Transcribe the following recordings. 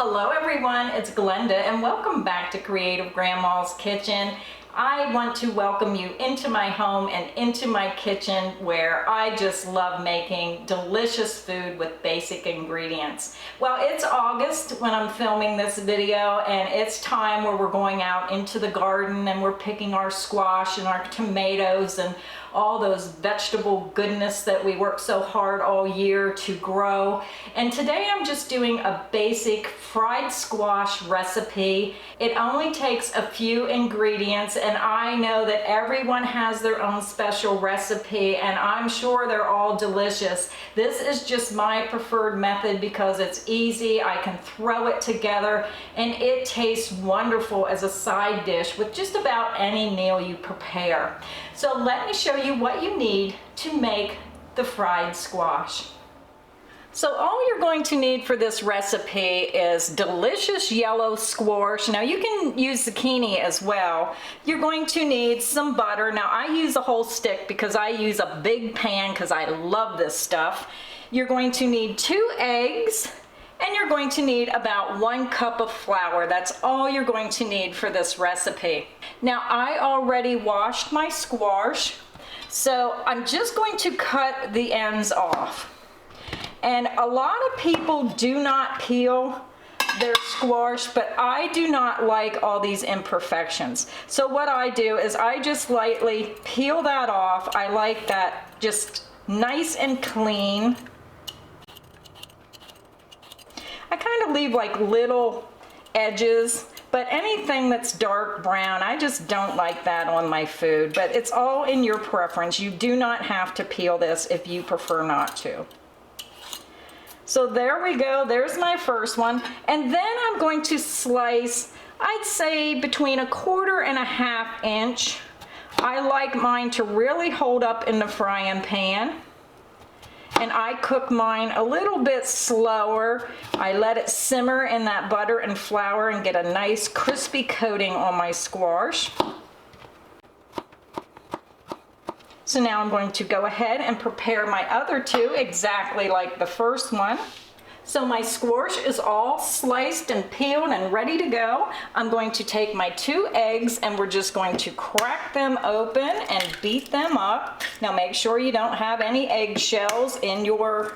Hello everyone, it's Glenda and welcome back to Creative Grandma's Kitchen. I want to welcome you into my home and into my kitchen where I just love making delicious food with basic ingredients. Well, it's August when I'm filming this video and it's time where we're going out into the garden and we're picking our squash and our tomatoes and all those vegetable goodness that we work so hard all year to grow. And today I'm just doing a basic fried squash recipe. It only takes a few ingredients and I know that everyone has their own special recipe and I'm sure they're all delicious. This is just my preferred method because it's easy. I can throw it together and it tastes wonderful as a side dish with just about any meal you prepare. So let me show you what you need to make the fried squash. So all you're going to need for this recipe is delicious yellow squash. Now you can use zucchini as well. You're going to need some butter. Now I use a whole stick because I use a big pan because I love this stuff. You're going to need 2 eggs. And you're going to need about 1 cup of flour. That's all you're going to need for this recipe. Now I already washed my squash, so I'm just going to cut the ends off. And a lot of people do not peel their squash, but I do not like all these imperfections. So what I do is I just lightly peel that off. I like that just nice and clean. I kind of leave like little edges, but anything that's dark brown, I just don't like that on my food, but it's all in your preference. You do not have to peel this if you prefer not to. So there we go, there's my first one. And then I'm going to slice, I'd say between 1/4 and 1/2 inch. I like mine to really hold up in the frying pan. And I cook mine a little bit slower. I let it simmer in that butter and flour and get a nice crispy coating on my squash. So now I'm going to go ahead and prepare my other 2 exactly like the first one. So my squash is all sliced and peeled and ready to go. I'm going to take my 2 eggs and we're just going to crack them open and beat them up. Now make sure you don't have any eggshells in your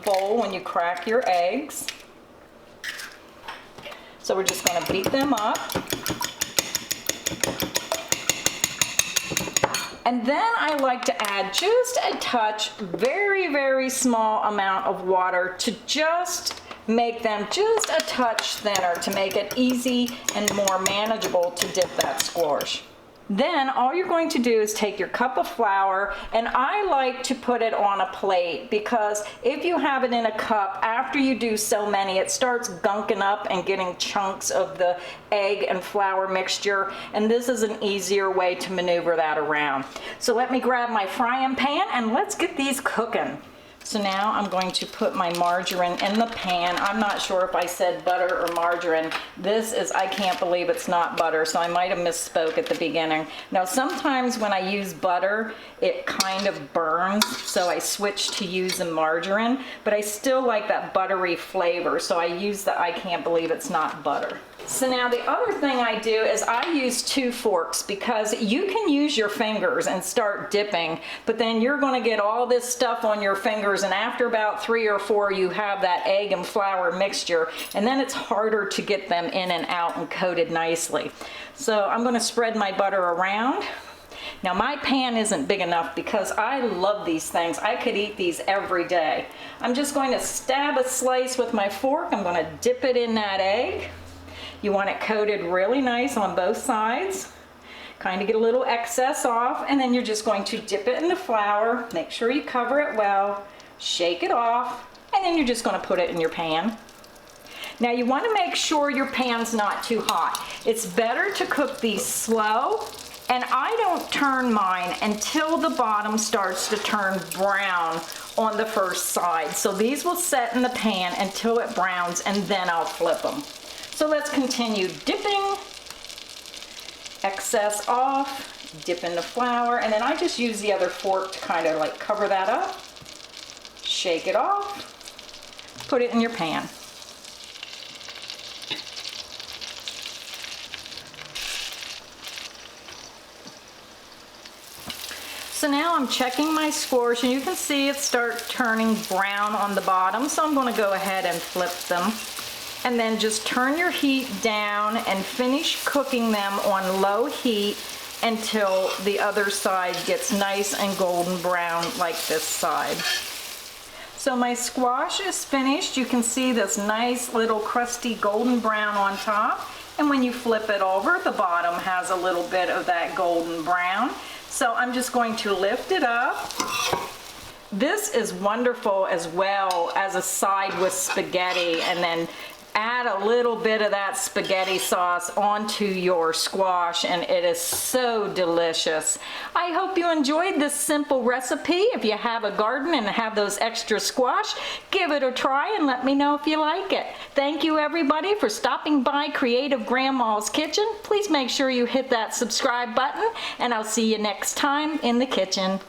bowl when you crack your eggs. So we're just going to beat them up. And then I like to add just a touch, very, very small amount of water to just make them just a touch thinner to make it easy and more manageable to dip that squash. Then all you're going to do is take your cup of flour, and I like to put it on a plate because if you have it in a cup, after you do so many, it starts gunking up and getting chunks of the egg and flour mixture, and this is an easier way to maneuver that around. So let me grab my frying pan and let's get these cooking. So now I'm going to put my margarine in the pan. I'm not sure if I said butter or margarine. This is, I can't believe it's not butter, so I might have misspoke at the beginning. Now sometimes when I use butter, it kind of burns, so I switch to using margarine, but I still like that buttery flavor, so I use the I can't believe it's not butter. So now the other thing I do is I use 2 forks because you can use your fingers and start dipping, but then you're going to get all this stuff on your fingers, and after about 3 or 4 you have that egg and flour mixture, and then it's harder to get them in and out and coated nicely. So I'm going to spread my butter around. Now my pan isn't big enough because I love these things. I could eat these every day. I'm just going to stab a slice with my fork. I'm going to dip it in that egg. You want it coated really nice on both sides. Kind of get a little excess off, and then you're just going to dip it in the flour. Make sure you cover it well, shake it off, and then you're just going to put it in your pan. Now you want to make sure your pan's not too hot. It's better to cook these slow, and I don't turn mine until the bottom starts to turn brown on the first side. So these will set in the pan until it browns, and then I'll flip them. So let's continue dipping, excess off, dip in the flour, and then I just use the other fork to kind of like cover that up, shake it off, put it in your pan. So now I'm checking my squash, and you can see it start turning brown on the bottom, so I'm going to go ahead and flip them. And then just turn your heat down and finish cooking them on low heat until the other side gets nice and golden brown like this side. So my squash is finished. You can see this nice little crusty golden brown on top. And when you flip it over, the bottom has a little bit of that golden brown. So I'm just going to lift it up. This is wonderful as well as a side with spaghetti, and then add a little bit of that spaghetti sauce onto your squash, and it is so delicious. I hope you enjoyed this simple recipe. If you have a garden and have those extra squash, give it a try and let me know if you like it. Thank you everybody for stopping by Creative Grandma's Kitchen. Please make sure you hit that subscribe button, and I'll see you next time in the kitchen.